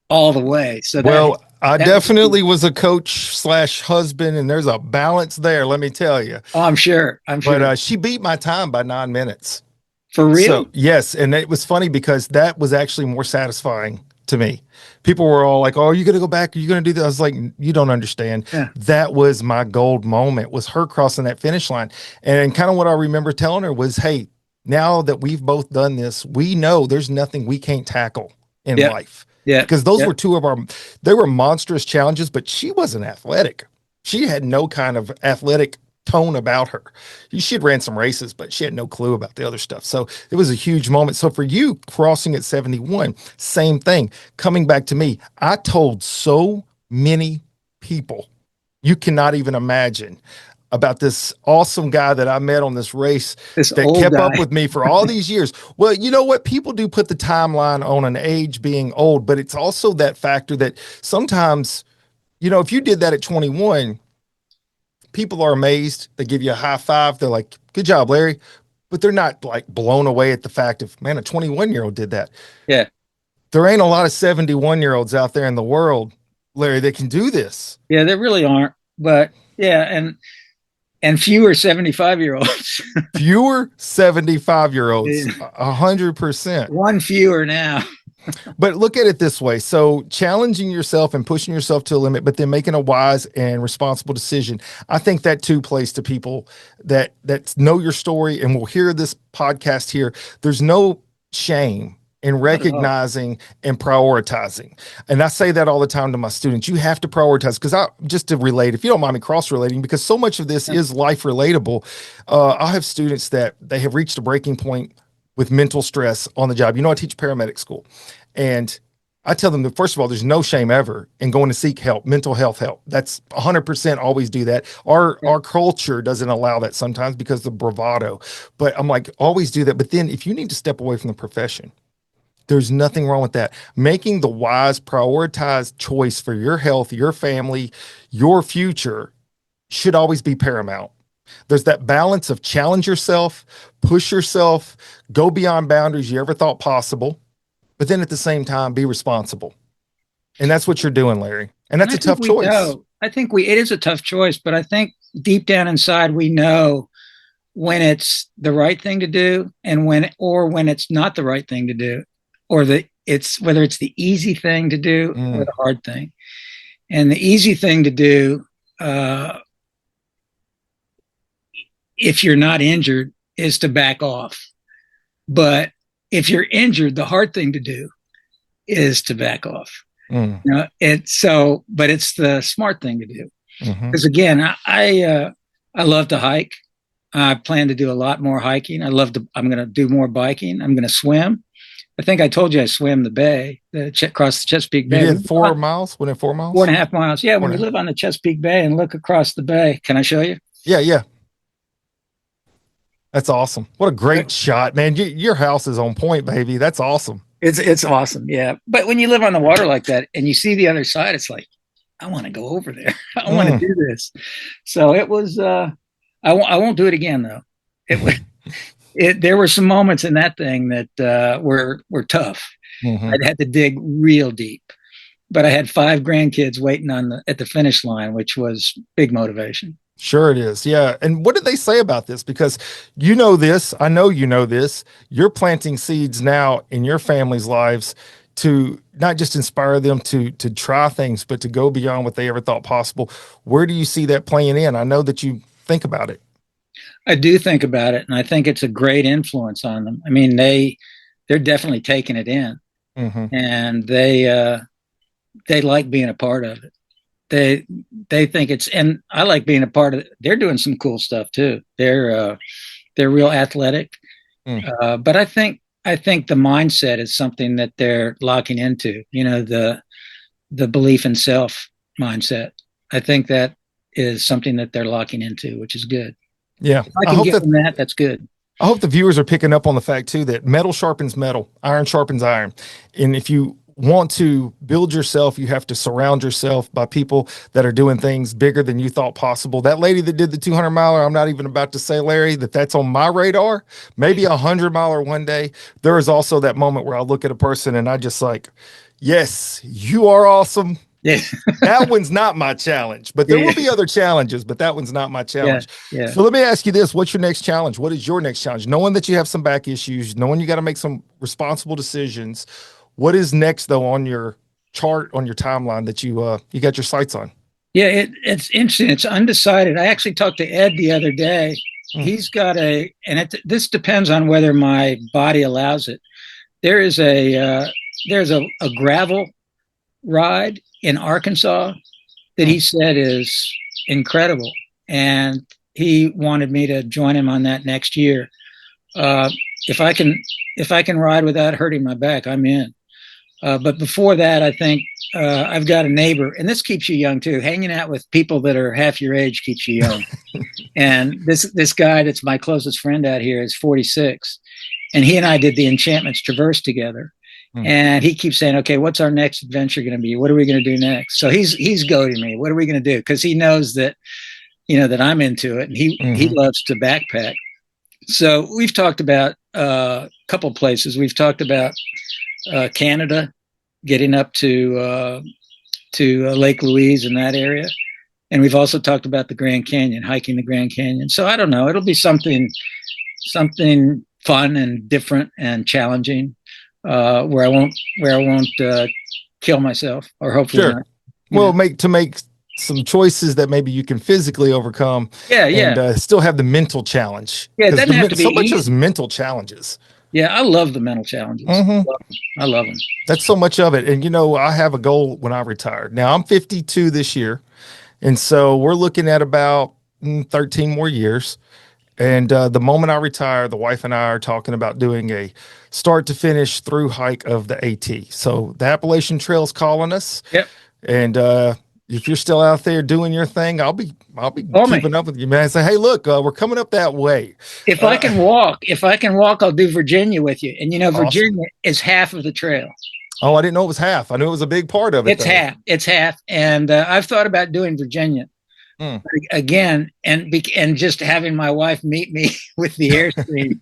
all the way, so Well, I that was huge. definitely was a coach slash husband, and there's a balance there, let me tell you. Oh, I'm sure. I'm But sure. she beat my time by 9 minutes. For real? So, yes. And it was funny because that was actually more satisfying to me. People were all like, oh, are you going to go back? Are you going to do that? I was like, you don't understand. Yeah. That was my gold moment, was her crossing that finish line. And kind of what I remember telling her was, hey, now that we've both done this, we know there's nothing we can't tackle in Yeah. life, Yeah. because those Yeah. were two of our, they were monstrous challenges, but she wasn't athletic. She had no kind of athletic tone about her. She had ran some races, but she had no clue about the other stuff. So it was a huge moment. So for you crossing at 71, same thing. Coming back to me, I told so many people, you cannot even imagine, about this awesome guy that I met on this race This that old kept guy. up with me for all these years. Well, you know what? People do put the timeline on an age being old, but it's also that factor that sometimes, if you did that at 21, people are amazed. They give you a high five. They're like, good job, Larry. But they're not like blown away at the fact of, man, a 21-year-old did that. Yeah. There ain't a lot of 71-year-olds out there in the world, Larry, that can do this. Yeah, there really aren't. But yeah, and fewer 75-year-olds. Fewer 75-year-olds, 100%. One fewer now. But look at it this way. So challenging yourself and pushing yourself to a limit, but then making a wise and responsible decision. I think that too plays to people that know your story and will hear this podcast here. There's no shame in Not at all. recognizing and prioritizing. And I say that all the time to my students. You have to prioritize, because I just to relate, if you don't mind me cross relating, because so much of this Yeah. is life relatable. I have students that they have reached a breaking point with mental stress on the job. I teach paramedic school, and I tell them that, first of all, there's no shame ever in going to seek help, mental health help. That's 100% always do that. Our culture doesn't allow that sometimes because of the bravado. But I'm like, always do that. But then if you need to step away from the profession, there's nothing wrong with that. Making the wise, prioritized choice for your health, your family, your future should always be paramount. There's that balance of challenge yourself, push yourself, go beyond boundaries you ever thought possible, but then at the same time, be responsible. And that's what you're doing, Larry. And And that's I a think tough we choice. know. It is a tough choice, but I think deep down inside we know when it's the right thing to do and when it's not the right thing to do, or it's whether it's the easy thing to do or Mm, the hard thing. And the easy thing to do, uh, if you're not injured, is to back off. But if you're injured, the hard thing to do is to back off. mm, But it's the smart thing to do. mm-hmm. Because again, I love to hike. I plan to do a lot more hiking. I'm going to do more biking. I'm going to swim. I think I told you I swam the bay, across the Chesapeake You Bay. did 4 miles? Went in 4 miles? 4.5 miles. Yeah, Four when and you a half. live on the Chesapeake Bay and look across the bay, can I show you? Yeah, yeah. That's awesome. What a great shot, man. Your house is on point, baby. That's awesome. It's awesome. Yeah, but when you live on the water like that and you see the other side, it's like I want to go over there. I want to Mm. do this. So it was. I won't do it again though. It was There were some moments in that thing that were tough. Hmm. I'd had to dig real deep, but I had 5 grandkids waiting at the finish line, which was big motivation. Sure it is. Yeah. And what did they say about this? Because you know this, I know you know this. You're planting seeds now in your family's lives to not just inspire them to try things, but to go beyond what they ever thought possible. Where do you see that playing in? I know that you think about it. I do think about it, and I think it's a great influence on them. I mean, they're definitely taking it in, Hmm. and they like being a part of it. They they think it's, and I like being a part of it. They're doing some cool stuff too. They're real athletic, Mm. but I think the mindset is something that they're locking into. You know, the belief in self mindset. I think that is something that they're locking into, which is good. Yeah. If I can get them that, that's good. I hope the viewers are picking up on the fact too that metal sharpens metal, iron sharpens iron. And if you want to build yourself, you have to surround yourself by people that are doing things bigger than you thought possible. That lady that did the 200 miler, I'm not even about to say, Larry, that's on my radar. Maybe 100 miler one day. There is also that moment where I look at a person and I just like, yes, you are awesome. Yeah, That one's not my challenge, but there yeah, will be other challenges, but that one's not my yeah, challenge. yeah. So let me ask you this. What's your next challenge? What is your next challenge? Knowing that you have some back issues, knowing you got to make some responsible decisions. What is next though on your chart, on your timeline that you got your sights on? Yeah, it's interesting. It's undecided. I actually talked to Ed the other day. Mm, He's got this depends on whether my body allows it. There is there's a gravel ride in Arkansas that mm. he said is incredible, and he wanted me to join him on that next year. Uh, if I can if I can ride without hurting my back, I'm in. But before that, I think I've got a neighbor, and this keeps you young too. Hanging out with people that are half your age keeps you young. And this guy that's my closest friend out here is 46, and he and I did the Enchantments Traverse together. Mm, And he keeps saying, "Okay, what's our next adventure going to be? What are we going to do next?" So he's goading me. What are we going to do? Because he knows that that I'm into it, and he hmm. loves to backpack. So we've talked about a couple places. We've talked about Canada, getting up to Lake Louise in that area, and we've also talked about the Grand Canyon, hiking the Grand Canyon. So I don't know. It'll be something fun and different and challenging, where I won't kill myself, or hopefully Sure. not. You Well, know. make some choices that maybe you can physically overcome Yeah, and yeah, still have the mental challenge yeah. It because doesn't have to be so much of this easy. mental challenges. Yeah, I love the mental challenges. Hmm. I love them. That's so much of it. And I have a goal when I retire. Now I'm 52 this year. And so we're looking at about 13 more years. And the moment I retire, the wife and I are talking about doing a start to finish through hike of the AT. So the Appalachian Trail's calling us. Yep. And if you're still out there doing your thing, I'll be Call me. keeping up with you, man. Say, hey, look, we're coming up that way. Uh, If I can walk, I'll do Virginia with you. And awesome. Virginia is half of the trail. Oh, I didn't know it was half. I knew it was a big part of it, It's though. half. It's half. And I've thought about doing Virginia Mm. again, and just having my wife meet me with the airstream,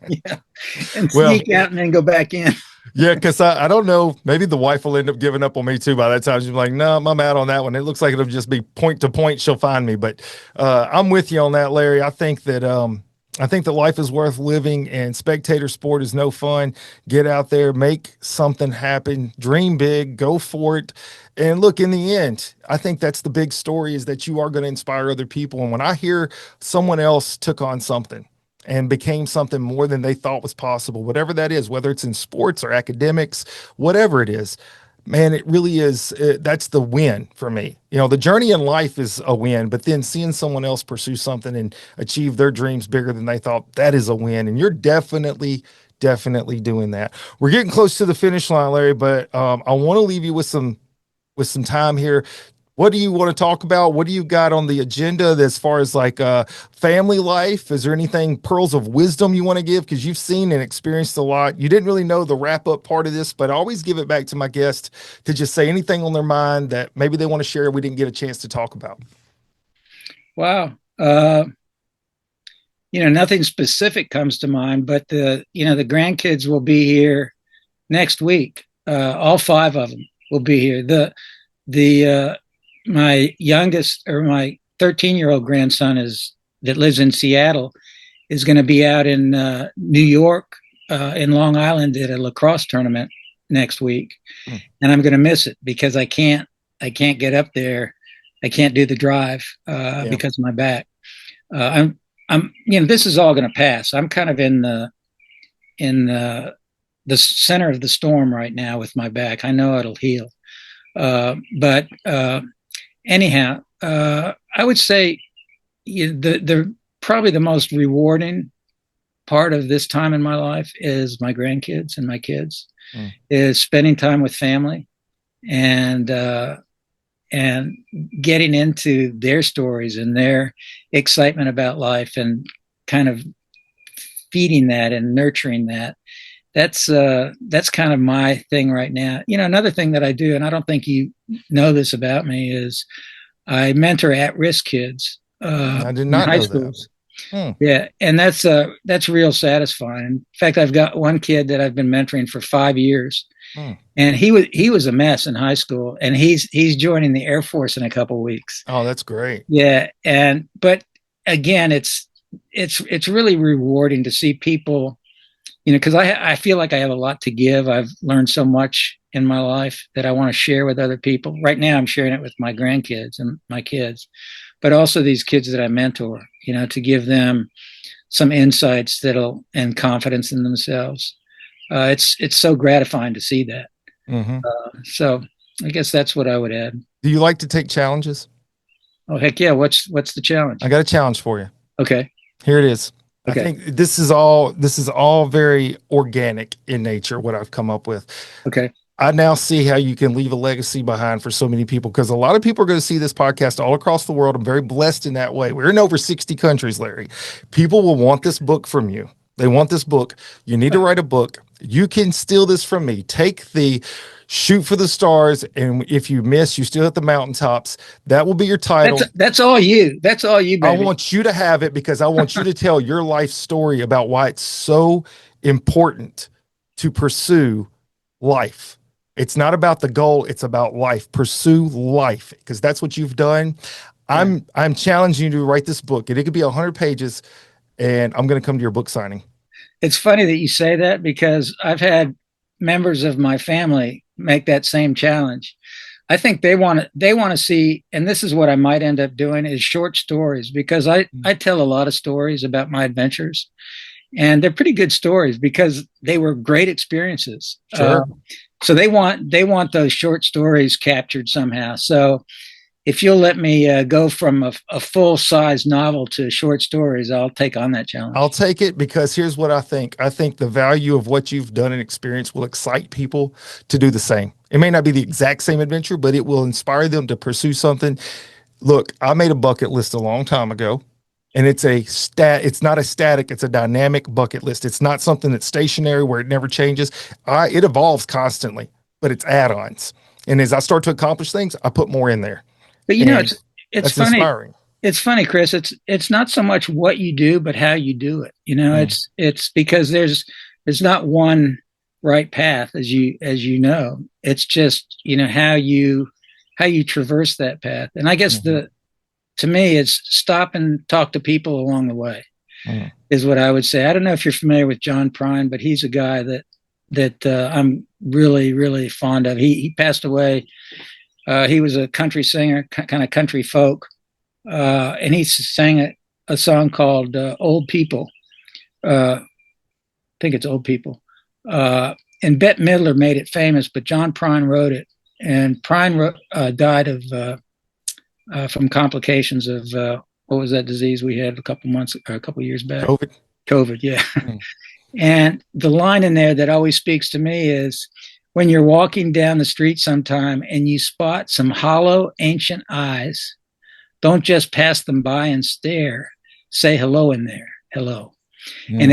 and Well, sneak out and then go back in. yeah, because I don't know. Maybe the wife will end up giving up on me too by that time. She's like, no, I'm out on that one. It looks like it'll just be point to point. She'll find me. But I'm with you on that, Larry. I think that life is worth living and spectator sport is no fun. Get out there, make something happen, dream big, go for it. And look, in the end, I think that's the big story is that you are going to inspire other people. And when I hear someone else took on something and became something more than they thought was possible, whatever that is, whether it's in sports or academics, whatever it is, man, it really is. That's the win for me. The journey in life is a win, but then seeing someone else pursue something and achieve their dreams bigger than they thought, that is a win. And you're definitely doing that. We're getting close to the finish line, Larry, but I want to leave you with some time here. What do you want to talk about? What do you got on the agenda as far as like family life? Is there anything pearls of wisdom you want to give? Because you've seen and experienced a lot. You didn't really know the wrap up part of this, but I always give it back to my guest to just say anything on their mind that maybe they want to share. We didn't get a chance to talk about. Wow. nothing specific comes to mind, but the grandkids will be here next week. All five of them will be here. The my youngest, or my 13-year-old grandson that lives in Seattle, is going to be out in New York, in Long Island, at a lacrosse tournament next week, and I'm going to miss it because I can't get up there. I can't do the drive because of my back. I'm this is all going to pass. I'm kind of in the center of the storm right now with my back. I know it'll heal, but anyhow, I would say the probably the most rewarding part of this time in my life is my grandkids and my kids, is spending time with family and getting into their stories and their excitement about life, and kind of feeding that and nurturing that. That's kind of my thing right now. Another thing that I do, and I don't think you know this about me, is I mentor at-risk kids. I did not in high know schools. that. Yeah, and that's real satisfying. In fact, I've got one kid that I've been mentoring for 5 years, and he was a mess in high school, and he's joining the Air Force in a couple of weeks. Oh, that's great. Yeah, but again, it's really rewarding to see people, because I feel like I have a lot to give. I've learned so much in my life that I want to share with other people. Right now, I'm sharing it with my grandkids and my kids, but also these kids that I mentor, to give them some insights and confidence in themselves. It's so gratifying to see that. So I guess that's what I would add. Do you like to take challenges? Oh, heck yeah. What's the challenge? I got a challenge for you. Okay. Here it is. Okay. I think this is all very organic in nature, what I've come up with. Okay. I now see how you can leave a legacy behind for so many people, because a lot of people are going to see this podcast all across the world. I'm very blessed in that way. We're in over 60 countries, Larry. People will want this book from you. They want this book. You need to write a book. You can steal this from me. Take the shoot for the stars, and if you miss, you still hit the mountaintops. That will be your title. That's all you. That's all you, baby. I want you to have it, because I want you to tell your life story about why it's so important to pursue life. It's not about the goal. It's about life. Pursue life, because that's what you've done. I'm challenging you to write this book, and it could be 100 pages, and I'm going to come to your book signing. It's funny that you say that, because I've had members of my family make that same challenge. I think they want to see, and this is what I might end up doing, is short stories, because I tell a lot of stories about my adventures, and they're pretty good stories because they were great experiences. Sure. So they want those short stories captured somehow. So if you'll let me go from a full-size novel to short stories, I'll take on that challenge. I'll take it, because here's what I think. I think the value of what you've done and experienced will excite people to do the same. It may not be the exact same adventure, but it will inspire them to pursue something. Look, I made a bucket list a long time ago, and it's not a static, it's a dynamic bucket list. It's not something that's stationary where it never changes. It evolves constantly, but it's add-ons. And as I start to accomplish things, I put more in there. But it's funny. Inspiring. It's funny, Chris. It's not so much what you do, but how you do it. It's because there's not one right path, as you know. It's just how you traverse that path. And I guess to me, it's stop and talk to people along the way, is what I would say. I don't know if you're familiar with John Prine, but he's a guy that I'm really, really fond of. He passed away. He was a country singer, kind of country folk, and he sang a song called "Old People." I think it's "Old People," and Bette Midler made it famous, but John Prine wrote it. And Prine died from complications of what was that disease we had a couple years back? COVID, yeah. And the line in there that always speaks to me is, when you're walking down the street sometime and you spot some hollow ancient eyes, don't just pass them by and stare. Say hello in there. Hello. And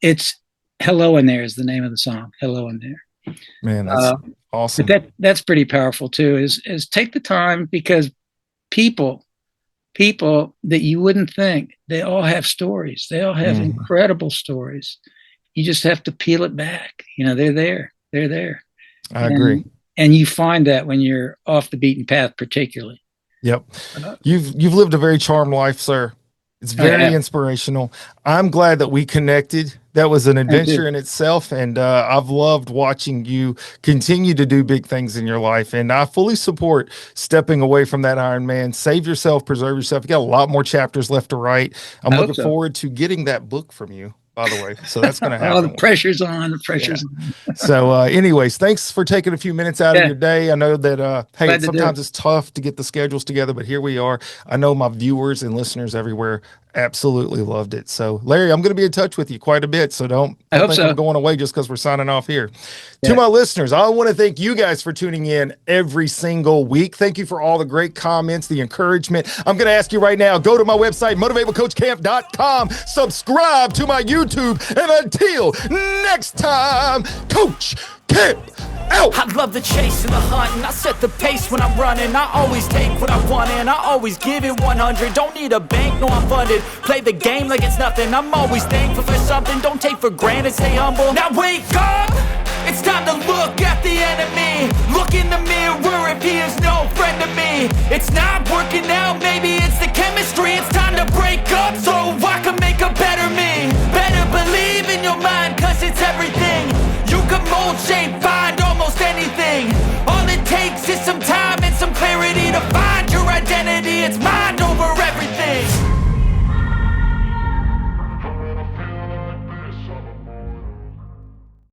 it's Hello in There is the name of the song. Hello in There. Man, that's awesome. But that's pretty powerful too, is take the time, because people people that you wouldn't think. They all have stories. They all have incredible stories. You just have to peel it back. They're there. They're there. I agree. And you find that when you're off the beaten path, particularly. Yep. You've lived a very charmed life, sir. It's very inspirational. I'm glad that we connected. That was an adventure in itself. And I've loved watching you continue to do big things in your life. And I fully support stepping away from that Ironman. Save yourself, preserve yourself. You got a lot more chapters left to write. I'm looking forward to getting that book from you, by the way. So that's going to happen. Oh, the pressure's on. The pressure's on. So anyways, thanks for taking a few minutes out of your day. I know that, hey, sometimes it's tough to get the schedules together, but here we are. I know my viewers and listeners everywhere absolutely loved it. So Larry, I'm going to be in touch with you quite a bit. So don't think I'm going away just because we're signing off here. To my listeners, I want to thank you guys for tuning in every single week. Thank you for all the great comments, the encouragement. I'm going to ask you right now, go to my website, motivatewithcoachcamp.com, subscribe to my YouTube, and until next time, Coach Camp out. I love the chase and the hunt, and I set the pace when I'm running. I always take what I want and I always give it 100. Don't need a bank, no, I'm funded. Play the game like it's nothing. I'm always thankful for something. Don't take for granted, stay humble. Now wake up, it's time to look at the enemy. Look in the mirror if he is no friend to me. It's not working out, maybe it's the chemistry. It's time to break up so I can make a better me. Better believe in your mind, cause it's everything. You can mold, shape,